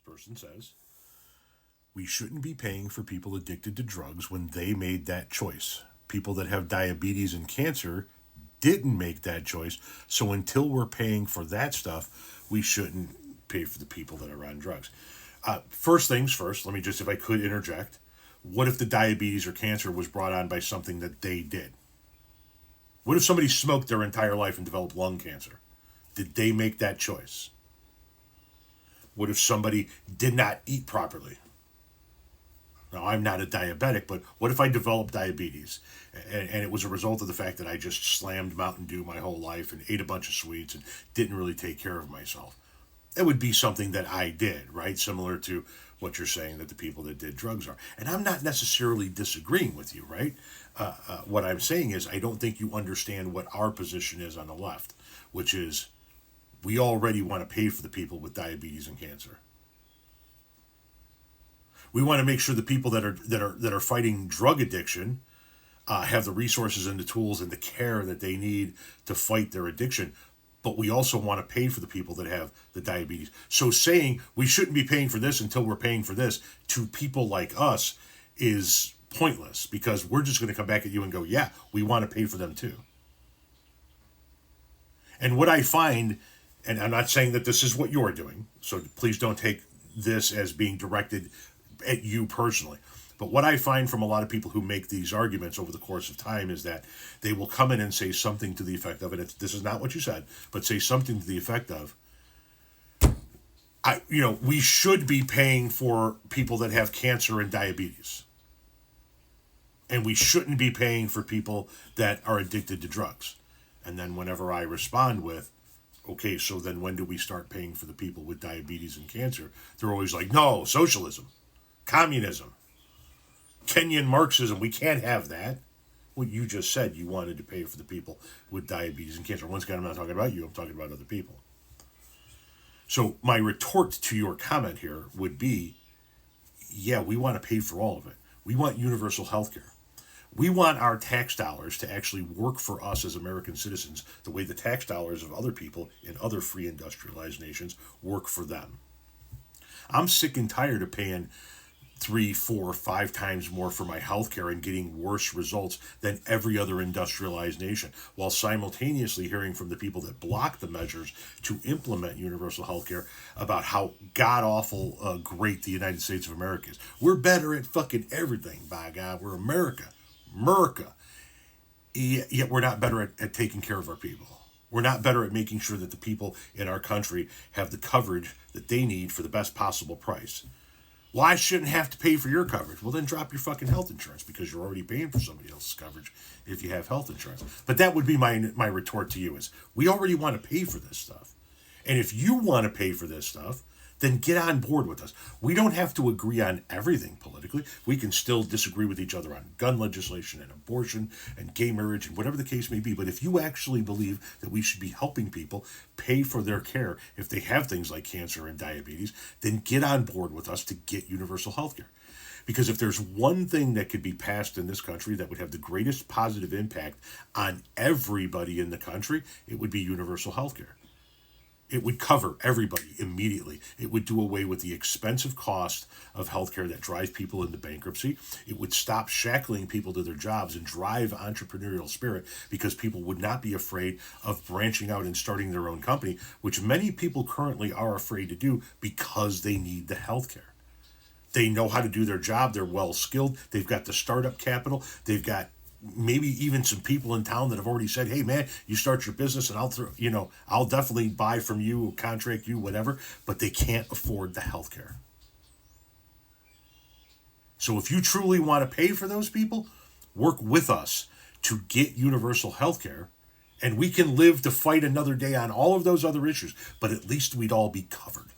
person says, we shouldn't be paying for people addicted to drugs when they made that choice. People that have diabetes and cancer didn't make that choice. So until we're paying for that stuff, we shouldn't pay for the people that are on drugs. First things first, let me just, if I could interject, what if the diabetes or cancer was brought on by something that they did? What if somebody smoked their entire life and developed lung cancer? Did they make that choice? What if somebody did not eat properly? Now, I'm not a diabetic, but what if I developed diabetes and it was a result of the fact that I just slammed Mountain Dew my whole life and ate a bunch of sweets and didn't really take care of myself? It would be something that I did, right? Similar to what you're saying that the people that did drugs are. And I'm not necessarily disagreeing with you, right? What I'm saying is I don't think you understand what our position is on the left, which is we already want to pay for the people with diabetes and cancer. We want to make sure the people that are fighting drug addiction have the resources and the tools and the care that they need to fight their addiction. But we also want to pay for the people that have the diabetes. So saying we shouldn't be paying for this until we're paying for this to people like us is pointless, because we're just going to come back at you and go, yeah, we want to pay for them too. And what I find, and I'm not saying that this is what you're doing, so please don't take this as being directed at you personally. But what I find from a lot of people who make these arguments over the course of time is that they will come in and say something to the effect of, and this is not what you said, but say something to the effect of, we should be paying for people that have cancer and diabetes. And we shouldn't be paying for people that are addicted to drugs. And then whenever I respond with, okay, so then when do we start paying for the people with diabetes and cancer? They're always like, no, socialism, communism, Kenyan Marxism, we can't have that. Well, you just said you wanted to pay for the people with diabetes and cancer. Once again, I'm not talking about you, I'm talking about other people. So my retort to your comment here would be, yeah, we want to pay for all of it. We want universal health care. We want our tax dollars to actually work for us as American citizens the way the tax dollars of other people in other free industrialized nations work for them. I'm sick and tired of paying 3, 4, 5 times more for my healthcare and getting worse results than every other industrialized nation, while simultaneously hearing from the people that block the measures to implement universal healthcare about how god-awful great the United States of America is. We're better at fucking everything, by God. We're America. Yet we're not better at taking care of our people. We're not better at making sure that the people in our country have the coverage that they need for the best possible price. Well, I shouldn't have to pay for your coverage. Well, then drop your fucking health insurance, because you're already paying for somebody else's coverage if you have health insurance. But that would be my retort to you is, we already want to pay for this stuff. And if you want to pay for this stuff, then get on board with us. We don't have to agree on everything politically. We can still disagree with each other on gun legislation and abortion and gay marriage and whatever the case may be. But if you actually believe that we should be helping people pay for their care if they have things like cancer and diabetes, then get on board with us to get universal health care. Because if there's one thing that could be passed in this country that would have the greatest positive impact on everybody in the country, it would be universal health care. It would cover everybody immediately. It would do away with the expensive cost of healthcare that drives people into bankruptcy. It would stop shackling people to their jobs and drive entrepreneurial spirit, because people would not be afraid of branching out and starting their own company, which many people currently are afraid to do because they need the healthcare. They know how to do their job. They're well skilled. They've got the startup capital. They've got maybe even some people in town that have already said, hey man, you start your business and I'll definitely buy from you, contract you, whatever, but they can't afford the healthcare. So if you truly want to pay for those people, work with us to get universal healthcare, and we can live to fight another day on all of those other issues, but at least we'd all be covered.